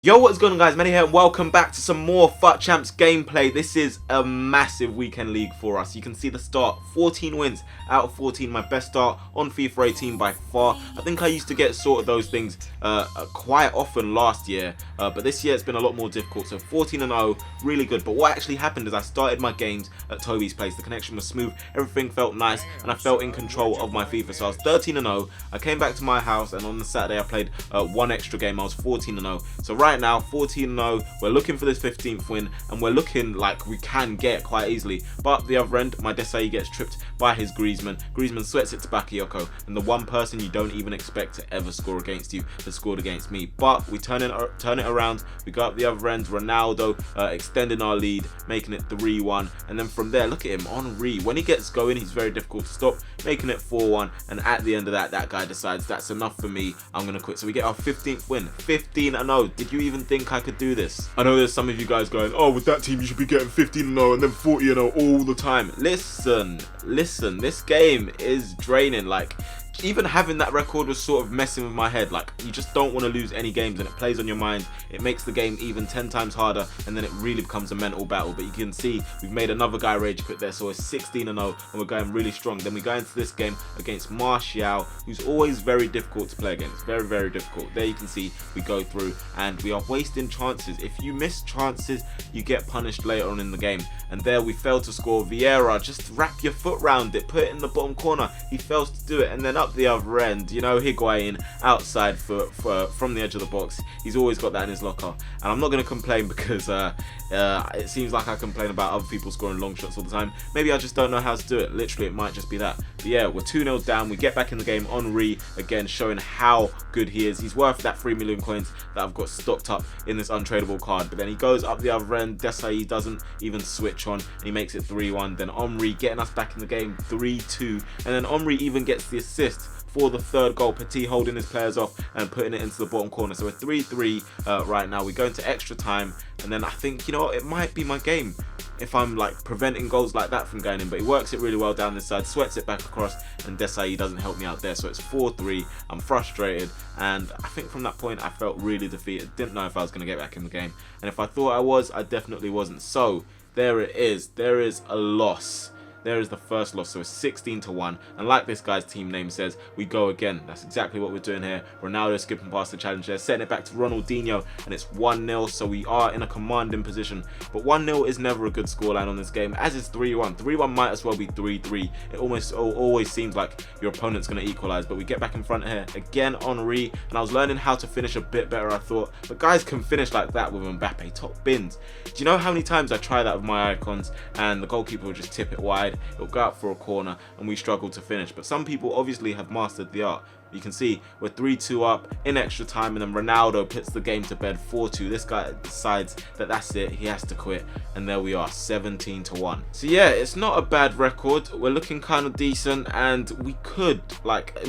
Yo, what's going on, guys? Manny here and welcome back to some more FUT Champs gameplay. This is a massive weekend league for us. You can see the start, 14 wins out of 14, my best start on FIFA 18 by far. I think I used to get sort of those things quite often last year, but this year it's been a lot more difficult. So 14-0, really good. But what actually happened is I started my games at Toby's place. The connection was smooth, everything felt nice, and I felt in control of my FIFA. So I was 13-0. I came back to my house, and on the Saturday I played one extra game. I was 14-0. So right now 14-0, we're looking for this 15th win, and we're looking like we can get quite easily. But the other end, my Desai gets tripped by his Griezmann sweats it to Bakayoko, and the one person you don't even expect to ever score against you has scored against me. But we turn it around, we go up the other end, Ronaldo extending our lead, making it 3-1, and then from there, look at him, Henry, when he gets going he's very difficult to stop, making it 4-1, and at the end of that, that guy decides that's enough for me, I'm gonna quit. So we get our 15th win, 15-0. Did you even think I could do this? I know there's some of you guys going, oh, with that team you should be getting 15-0 and then 40-0 all the time. Listen, this game is draining. Like, even having that record was sort of messing with my head. Like, you just don't want to lose any games, and it plays on your mind. It makes the game even 10 times harder, and then it really becomes a mental battle. But you can see we've made another guy rage quit there, so it's 16-0 and we're going really strong. Then we go into this game against Martial, who's always very difficult to play against. Very, very difficult. There you can see we go through and we are wasting chances. If you miss chances, you get punished later on in the game. And there we failed to score. Vieira, just wrap your foot round it, put it in the bottom corner. He fails to do it, and then up the other end, you know, Higuain outside from the edge of the box. He's always got that in his locker, and I'm not going to complain because it seems like I complain about other people scoring long shots all the time. Maybe I just don't know how to do it. Literally, it might just be that. But yeah, we're 2-0 down. We get back in the game. Henry again showing how good he is. He's worth that 3 million coins that I've got stocked up in this untradeable card. But then he goes up the other end. Desai doesn't even switch on, and he makes it 3-1. Then Henry getting us back in the game, 3-2, and then Henry even gets the assist for the third goal. Petit holding his players off and putting it into the bottom corner. So we're 3-3 right now. We go into extra time, and then I think, you know, it might be my game if I'm like preventing goals like that from going in. But he works it really well down this side, sweats it back across, and Desai doesn't help me out there. So it's 4-3. I'm frustrated, and I think from that point I felt really defeated. Didn't know if I was going to get back in the game, and if I thought I was, I definitely wasn't. So there it is. There is a loss. There is the first loss, so it's 16-1, and like this guy's team name says, we go again. That's exactly what we're doing here. Ronaldo skipping past the challenge there, setting it back to Ronaldinho, and it's 1-0, so we are in a commanding position. But 1-0 is never a good scoreline on this game, as is 3-1. 3-1 might as well be 3-3. It always seems like your opponent's going to equalise, but we get back in front here. Again, Henry, and I was learning how to finish a bit better, I thought. But guys can finish like that with Mbappe, top bins. Do you know how many times I try that with my icons, and the goalkeeper will just tip it wide? It'll go out for a corner and we struggle to finish. But some people obviously have mastered the art. You can see we're 3-2 up in extra time, and then Ronaldo puts the game to bed 4-2. This guy decides that that's it, he has to quit, and there we are, 17-1. So yeah, it's not a bad record. We're looking kind of decent, and we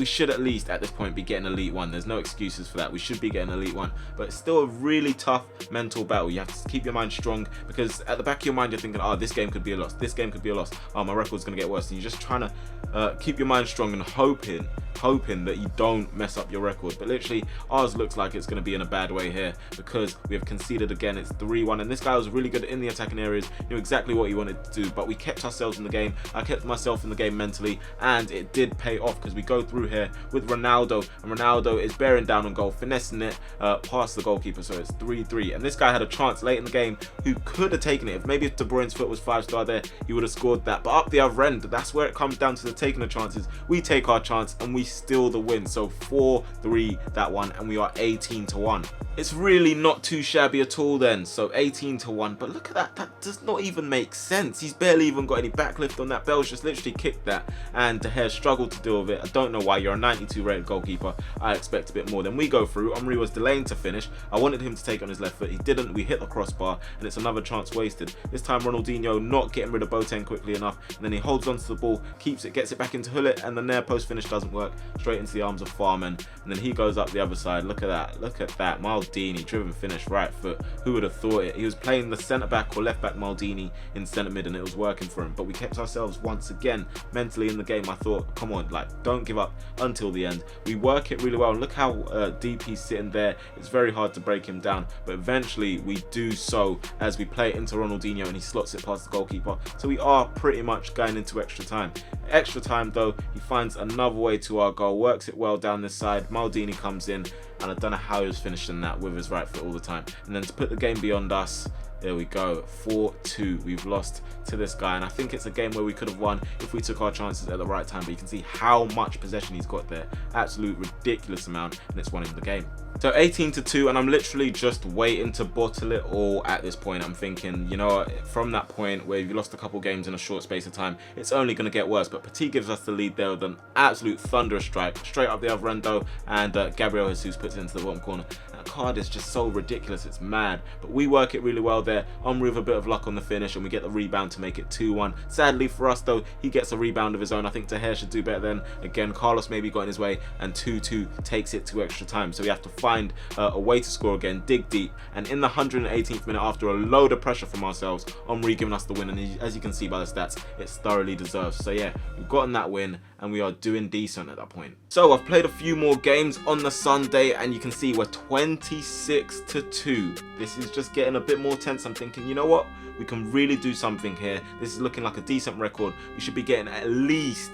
should at least at this point be getting Elite 1. There's no excuses for that. We should be getting Elite 1, but it's still a really tough mental battle. You have to keep your mind strong, because at the back of your mind you're thinking, oh, this game could be a loss, this game could be a loss, oh, my record's gonna get worse, and you're just trying to keep your mind strong and hoping that you don't mess up your record. But literally ours looks like it's going to be in a bad way here, because we have conceded again. It's 3-1, and this guy was really good in the attacking areas, knew exactly what he wanted to do, but we kept ourselves in the game. I kept myself in the game mentally, and it did pay off, because we go through here with Ronaldo, and Ronaldo is bearing down on goal, finessing it past the goalkeeper. So it's 3-3, and this guy had a chance late in the game who could have taken it. If De Bruyne's foot was 5-star there, he would have scored that. But up the other end, that's where it comes down to the taking the chances. We take our chance and we steal the win. So 4-3 that one, and we are 18-1. It's really not too shabby at all then. So 18-1, but look at that, that does not even make sense. He's barely even got any backlift on that. Bell's just literally kicked that, and De Gea struggled to deal with it. I don't know why. You're a 92 rated goalkeeper, I expect a bit more. Then we go through. Henry was delaying to finish. I wanted him to take on his left foot, he didn't. We hit the crossbar, and it's another chance wasted. This time Ronaldinho not getting rid of Boateng quickly enough, and then he holds onto the ball, keeps it, gets it back into Hullet, and the near post finish doesn't work. work straight into the arms of Farman, and then he goes up the other side. Look at that, Maldini, driven finish, right foot. Who would have thought it? He was playing the centre back or left back Maldini in centre mid, and it was working for him. But we kept ourselves once again mentally in the game. I thought, come on, like, don't give up until the end. We work it really well, and look how deep he's sitting there. It's very hard to break him down, but eventually we do so as we play it into Ronaldinho, and he slots it past the goalkeeper. So we are pretty much going into extra time. Extra time though, he finds another way to our goal, works it well down this side. Maldini comes in, and I don't know how he was finishing that with his right foot all the time. And then to put the game beyond us, there we go, 4-2. We've lost to this guy, and I think it's a game where we could have won if we took our chances at the right time. But you can see how much possession he's got there, absolute ridiculous amount, and it's won him the game. So 18-2, and I'm literally just waiting to bottle it all at this point. I'm thinking, you know, from that point where you've lost a couple games in a short space of time, it's only going to get worse. But Petit gives us the lead there with an absolute thunderous strike straight up the other end though, and Gabriel Jesus puts it into the bottom corner. That card is just so ridiculous, it's mad. But we work it really well there. Omri with a bit of luck on the finish, and we get the rebound to make it 2-1. Sadly for us though, he gets a rebound of his own. I think De Gea should do better then. Again, Carlos maybe got in his way, and 2-2 takes it to extra time. So we have to find a way to score again, dig deep, and in the 118th minute, after a load of pressure from ourselves, Omri giving us the win, and as you can see by the stats, it's thoroughly deserved. So yeah, we've gotten that win, and we are doing decent at that point. So I've played a few more games on the Sunday, and you can see we're 26-2. This is just getting a bit more tense. I'm thinking, you know what? We can really do something here. This is looking like a decent record. We should be getting at least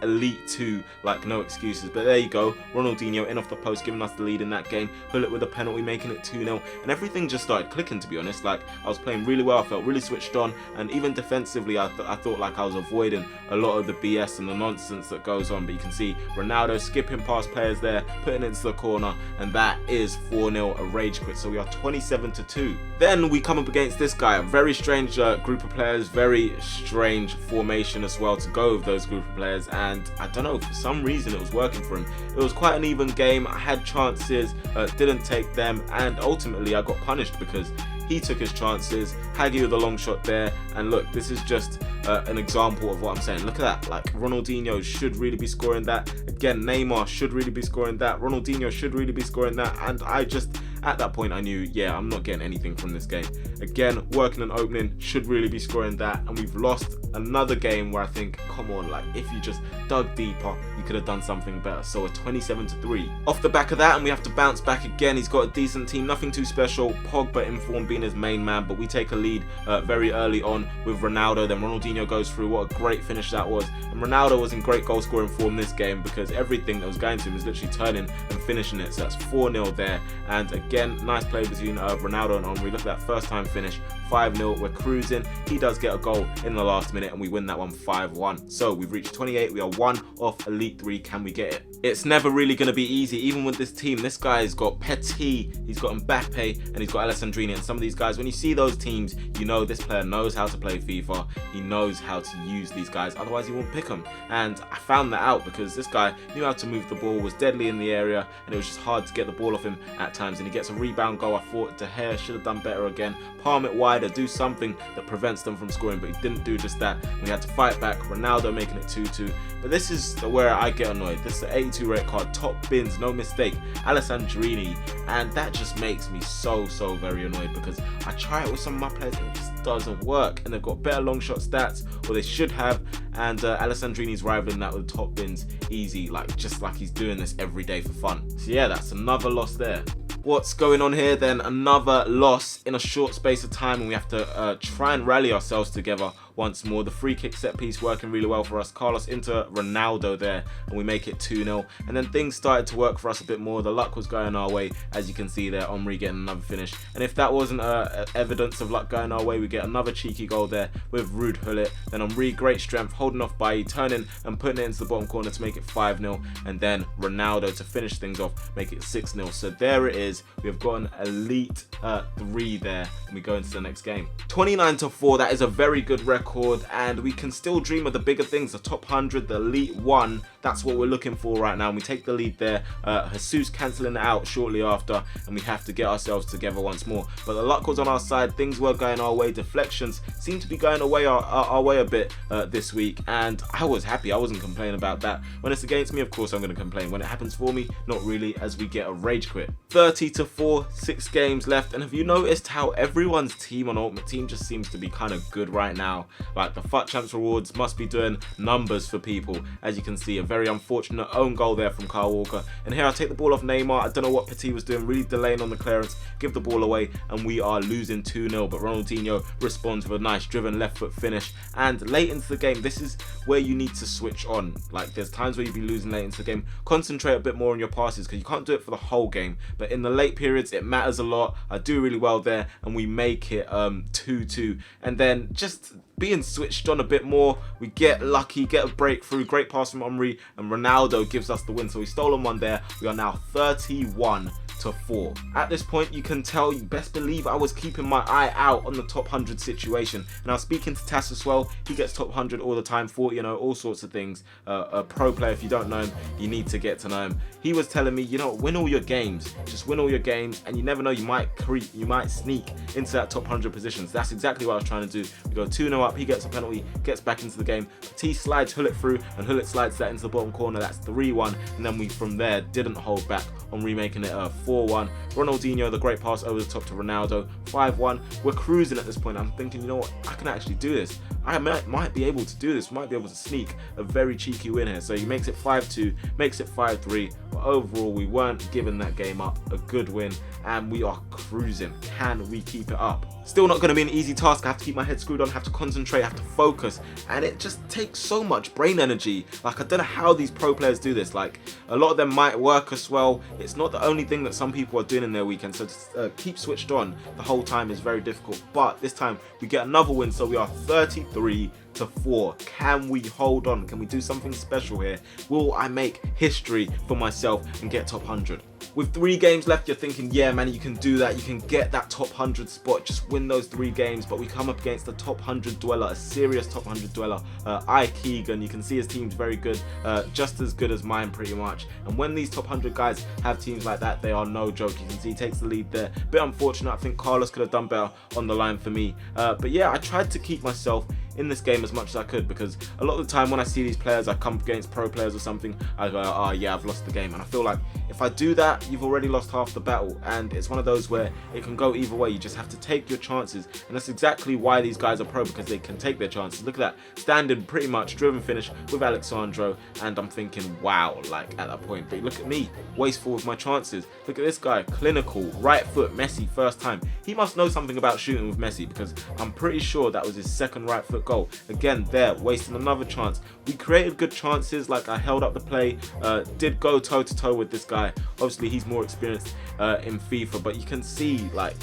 Elite 2, like no excuses. But there you go, Ronaldinho in off the post, giving us the lead in that game. Pull it with a penalty, making it 2-0, and everything just started clicking, to be honest. Like, I was playing really well, I felt really switched on, and even defensively I thought like I was avoiding a lot of the BS and the nonsense that goes on. But you can see Ronaldo skipping past players there, putting it into the corner, and that is 4-0, a rage quit. So we are 27-2. Then we come up against this guy, a very strange group of players, very strange formation as well to go with those group of players, and I don't know, for some reason it was working for him. It was quite an even game. I had chances, didn't take them, and ultimately I got punished because he took his chances. Hagi with a long shot there, and look, this is just an example of what I'm saying. Look at that, like Ronaldinho should really be scoring that. Again, Neymar should really be scoring that. Ronaldinho should really be scoring that, and I just, at that point I knew, yeah, I'm not getting anything from this game. Again, working and opening, should really be scoring that, and we've lost another game where I think, come on, like if you just dug deeper, you could have done something better. So we're 27-3. Off the back of that, and we have to bounce back again. He's got a decent team, nothing too special. Pogba in form being his main man, but we take a lead very early on with Ronaldo. Then Ronaldinho goes through. What a great finish that was. And Ronaldo was in great goal scoring form this game because everything that was going to him was literally turning and finishing it. So that's 4-0 there. And again, nice play between Ronaldo and Omri. Look at that first time finish, 5-0. We're cruising. He does get a goal in the last minute, and we win that one 5-1. So we've reached 28. We are one off Elite 3. Can we get it? It's never really going to be easy, even with this team. This guy's got Petit, he's got Mbappe, and he's got Alessandrini. And some of these guys, when you see those teams, you know this player knows how to play FIFA. He knows how to use these guys, otherwise he won't pick them. And I found that out because this guy knew how to move the ball, was deadly in the area, and it was just hard to get the ball off him at times. And he gets a rebound goal. I thought De Gea should have done better again. Palm it wider, do something that prevents them from scoring, but he didn't do just that. We had to fight back. Ronaldo making it 2-2. But this is where I get annoyed. This is an 82 red card, top bins, no mistake, Alessandrini, and that just makes me so very annoyed because I try it with some of my players and it just doesn't work, and they've got better long shot stats, or they should have, and Alessandrini's rivaling that with top bins easy, like just like he's doing this every day for fun. So yeah, that's another loss there. What's going on here then? Another loss in a short space of time, and we have to try and rally ourselves together once more. The free kick set piece working really well for us. Carlos into Ronaldo there, and we make it 2-0. And then things started to work for us a bit more. The luck was going our way, as you can see there. Omri getting another finish. And if that wasn't evidence of luck going our way, we get another cheeky goal there with Ruud Gullit. Then Omri, great strength, holding off by turning and putting it into the bottom corner to make it 5-0. And then Ronaldo to finish things off, make it 6-0. So there it is. We have got an Elite 3 there, and we go into the next game. 29-4, that is a very good record, and we can still dream of the bigger things, the top 100, the Elite 1, That's what we're looking for right now. And we take the lead there. Jesus cancelling it out shortly after, and we have to get ourselves together once more. But the luck was on our side. Things were going our way. Deflections seem to be going away our way a bit this week, and I was happy. I wasn't complaining about that. When it's against me, of course I'm going to complain. When it happens for me, not really, as we get a rage quit. 30-4, 6 games left, and have you noticed how everyone's team on Ultimate Team just seems to be kind of good right now? Like, the FUT Champs rewards must be doing numbers for people. As you can see, a very unfortunate own goal there from Kyle Walker. And here I take the ball off Neymar. I don't know what Petit was doing, really delaying on the clearance, give the ball away, and we are losing 2-0. But Ronaldinho responds with a nice driven left foot finish. And late into the game, this is where you need to switch on. Like, there's times where you'd be losing late into the game. Concentrate a bit more on your passes, because you can't do it for the whole game. But in the late periods, it matters a lot. I do really well there, and we make it 2-2. And then just being switched on a bit more, we get lucky, get a breakthrough, great pass from Henry, and Ronaldo gives us the win. So we stolen one there. We are now 31-4. At this point, you can tell, you best believe I was keeping my eye out on the top 100 situation. And I was speaking to Tass as well. He gets top 100 all the time for, you know, all sorts of things. A pro player, if you don't know him, you need to get to know him. He was telling me, you know, win all your games. Just win all your games, and you never know, you might creep, you might sneak into that top 100 positions. That's exactly what I was trying to do. We go 2-0 up, he gets a penalty, gets back into the game. Petit slides Hullet through, and Hullet slides that into the bottom corner. That's 3-1, and then we from there didn't hold back on remaking it 4-1. Ronaldinho, the great pass over the top to Ronaldo, 5-1. We're cruising at this point. I'm thinking, you know what, I can actually do this. I might be able to do this. Might be able to sneak a very cheeky win here. So he makes it 5-2, makes it 5-3. But overall, we weren't giving that game up. A good win, and we are cruising. Can we keep it up? Still not going to be an easy task. I have to keep my head screwed on, have to concentrate, have to focus, and it just takes so much brain energy. Like, I don't know how these pro players do this. Like, a lot of them might work as well. It's not the only thing that some people are doing in their weekend, so to keep switched on the whole time is very difficult. But this time we get another win, so we are 33-4. Can we hold on? Can we do something special here? Will I make history for myself and get top 100? With 3 games left, you're thinking, yeah, man, you can do that. You can get that top 100 spot. Just win those 3 games. But we come up against a top 100 dweller, a serious top 100 dweller, Ike Keegan. You can see his team's very good, just as good as mine pretty much. And when these top 100 guys have teams like that, they are no joke. You can see he takes the lead there. Bit unfortunate. I think Carlos could have done better on the line for me. But yeah, I tried to keep myself in this game as much as I could, because a lot of the time when I see these players, I come against pro players or something, I go, oh yeah, I've lost the game. And I feel like if I do that, you've already lost half the battle, and it's one of those where it can go either way. You just have to take your chances, and that's exactly why these guys are pro, because they can take their chances. Look at that, standing pretty much driven finish with Alexandro, and I'm thinking, wow, like at that point. But look at me, wasteful with my chances. Look at this guy, clinical, right foot, Messi, first time. He must know something about shooting with Messi, because I'm pretty sure that was his second right foot goal. Again, there, wasting another chance. We created good chances, like I held up the play, did go toe to toe with this guy. Obviously he's more experienced in FIFA, but you can see, like,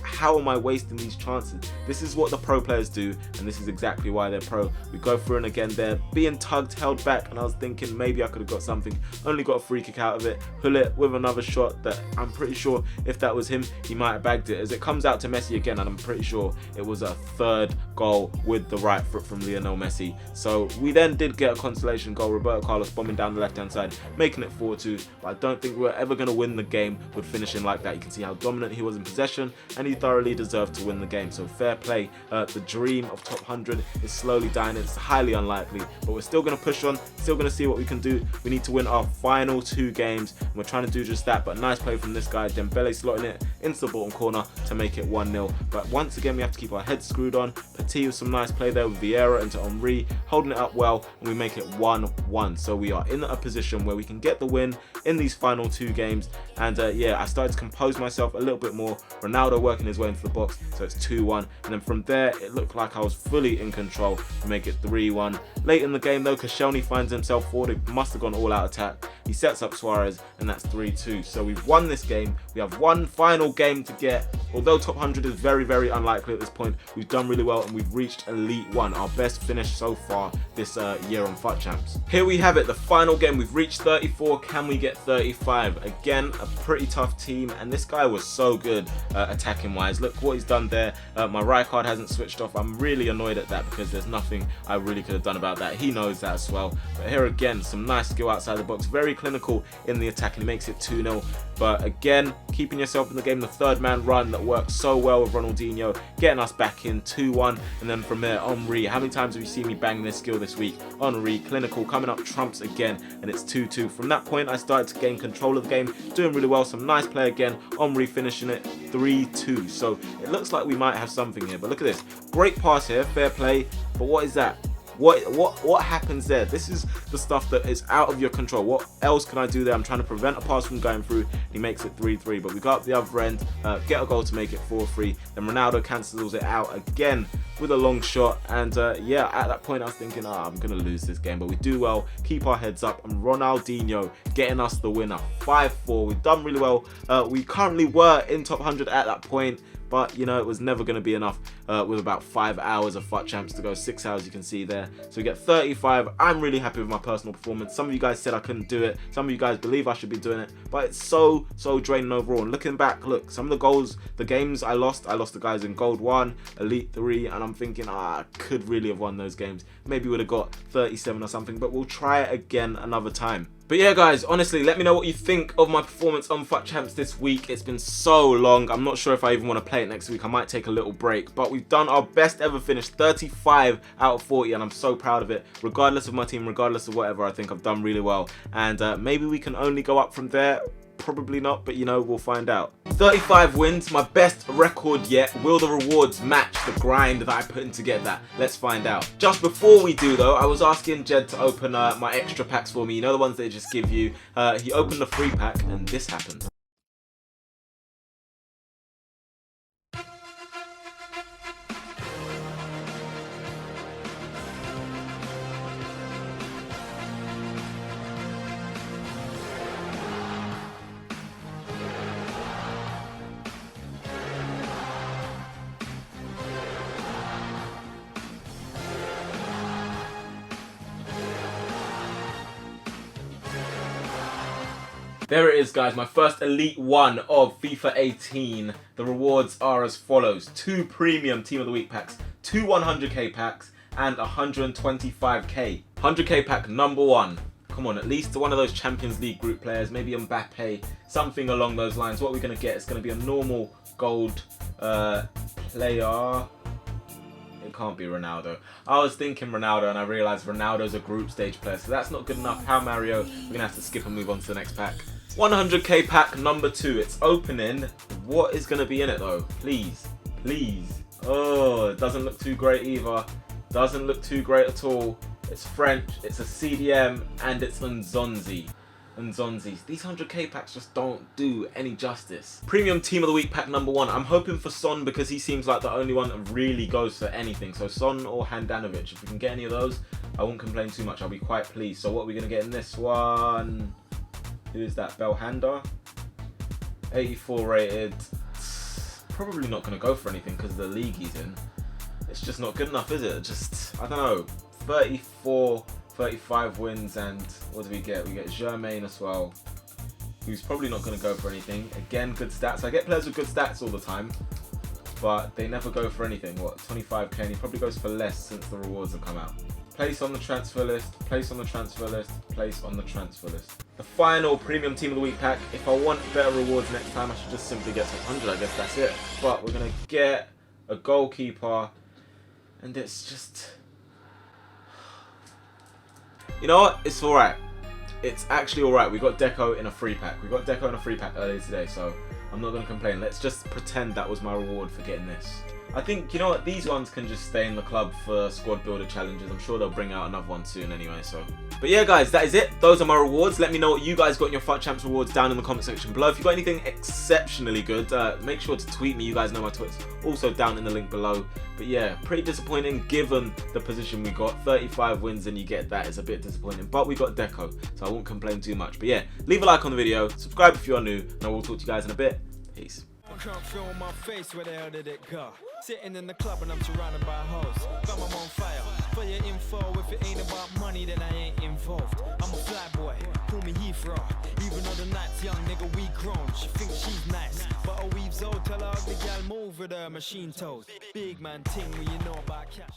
how am I wasting these chances? This is what the pro players do, and this is exactly why they're pro. We go through, and again they're being tugged, held back, and I was thinking maybe I could have got something. Only got a free kick out of it. Hullet with another shot that I'm pretty sure if that was him, he might have bagged it, as it comes out to Messi again, and I'm pretty sure it was a 3rd goal with the right foot from Lionel Messi. So we then did get a consolation goal, Roberto Carlos bombing down the left hand side, making it 4-2, but I don't think we're ever going to win the game with finishing like that. You can see how dominant he was in possession, and he thoroughly deserved to win the game. So fair play. The dream of top 100 is slowly dying. It's highly unlikely, but we're still going to push on, still going to see what we can do. We need to win our final 2 games, and we're trying to do just that. But nice play from this guy, Dembele, slotting it into the bottom corner to make it 1-0. But once again, we have to keep our heads screwed on. Petit with some nice play there with Vieira into Henry, holding it up well, and we make it 1-1. So we are in a position where we can get the win in these final 2 games. And yeah, I started to compose myself a little bit more. Ronaldo working his way into the box, so it's 2-1. And then from there, it looked like I was fully in control to make it 3-1. Late in the game though, Koscielny finds himself forward. It must have gone all out attack. He sets up Suarez, and that's 3-2. So we've won this game. We have one final game to get Although top 100 is very, very unlikely at this point, we've done really well and we've reached Elite 1, our best finish so far this year on FUT Champs. Here we have it, the final game. We've reached 34. Can we get 35? Again, a pretty tough team, and this guy was so good attacking wise. Look what he's done there. My right card hasn't switched off. I'm really annoyed at that because there's nothing I really could have done about that. He knows that as well. But here again, some nice skill outside the box. Very clinical in the attack, and he makes it 2-0. But again, keeping yourself in the game, the third man run that works so well with Ronaldinho, getting us back in 2-1. And then from there, Henry. How many times have you seen me bang this skill this week? Henry, clinical, coming up trumps again, and it's 2-2. From that point, I started to gain control of the game, doing really well. Some nice play again. Henry finishing it 3-2. So it looks like we might have something here. But look at this. Great pass here, fair play. But what is that? What happens there? This is the stuff that is out of your control. What else can I do there? I'm trying to prevent a pass from going through. He makes it 3-3, but we go up the other end, get a goal to make it 4-3. Then Ronaldo cancels it out again with a long shot, and yeah, at that point I was thinking, I'm gonna lose this game, but we do well, keep our heads up, and Ronaldinho getting us the winner, 5-4. We've done really well. We currently were in top 100 at that point, but you know, it was never going to be enough with about 5 hours of FUT Champs to go. 6 hours, you can see there. So we get 35. I'm really happy with my personal performance. Some of you guys said I couldn't do it. Some of you guys believe I should be doing it, but it's so draining overall. And looking back, look, some of the goals, the games I lost the guys in Gold 1, Elite 3, and I'm thinking, I could really have won those games. Maybe would have got 37 or something, but we'll try it again another time. But yeah, guys, honestly, let me know what you think of my performance on FUT Champs this week. It's been so long. I'm not sure if I even want to play it next week. I might take a little break. But we've done our best ever finish, 35 out of 40, and I'm so proud of it. Regardless of my team, regardless of whatever, I think I've done really well. And maybe we can only go up from there. Probably not, but you know, we'll find out. 35 wins, my best record yet. Will the rewards match the grind that I put in to get that? Let's find out. Just before we do though, I was asking Jed to open my extra packs for me. You know, the ones they just give you. He opened the free pack and this happened. There it is, guys, my first Elite 1 of FIFA 18. The rewards are as follows. 2 premium Team of the Week packs, 2 100k packs, and 125k. 100k pack number 1. Come on, at least one of those Champions League group players, maybe Mbappe, something along those lines. What we're going to get is going to be a normal gold player. It can't be Ronaldo. I was thinking Ronaldo and I realised Ronaldo's a group stage player, so that's not good enough. How Mario, we're going to have to skip and move on to the next pack. 100k pack number 2. It's opening. What is going to be in it though? Please. Please. Oh, it doesn't look too great either. Doesn't look too great at all. It's French, it's a CDM, and it's Nzonzi. Nzonzi. These 100k packs just don't do any justice. Premium Team of the Week pack number 1. I'm hoping for Son because he seems like the only one that really goes for anything. So Son or Handanovic. If we can get any of those, I won't complain too much. I'll be quite pleased. So what are we going to get in this one? Who is that? Belhanda? 84 rated. Probably not going to go for anything because of the league he's in. It's just not good enough, is it? Just, I don't know. 34, 35 wins, and what do we get? We get Germain as well, who's probably not going to go for anything. Again, good stats. I get players with good stats all the time, but they never go for anything. What, 25k? And he probably goes for less since the rewards have come out. Place on the transfer list, place on the transfer list, place on the transfer list. The final Premium Team of the Week pack. If I want better rewards next time, I should just simply get 100. I guess that's it. But we're going to get a goalkeeper, and it's just... You know what? It's alright. It's actually alright. We got Deco in a free pack. We got Deco in a free pack earlier today, so I'm not going to complain. Let's just pretend that was my reward for getting this. I think, you know what, these ones can just stay in the club for squad builder challenges. I'm sure they'll bring out another one soon anyway, so. But yeah, guys, that is it. Those are my rewards. Let me know what you guys got in your FUT Champs rewards down in the comment section below. If you've got anything exceptionally good, make sure to tweet me. You guys know my tweets also down in the link below. But yeah, pretty disappointing given the position we got. 35 wins and you get that is a bit disappointing. But we got Deco, so I won't complain too much. But yeah, leave a like on the video, subscribe if you are new, and I will talk to you guys in a bit. Peace. Can't feel my face, where the hell did it go? Sitting in the club and I'm surrounded by hoes. Got my on fire. For your info, if it ain't about money, then I ain't involved. I'm a fly boy, call me Heathrow. Even though the night's young, nigga, we grown. She thinks she's nice, but her weave's old. Tell her ugly gal move with her machine toes. Big man ting, when you know about cash.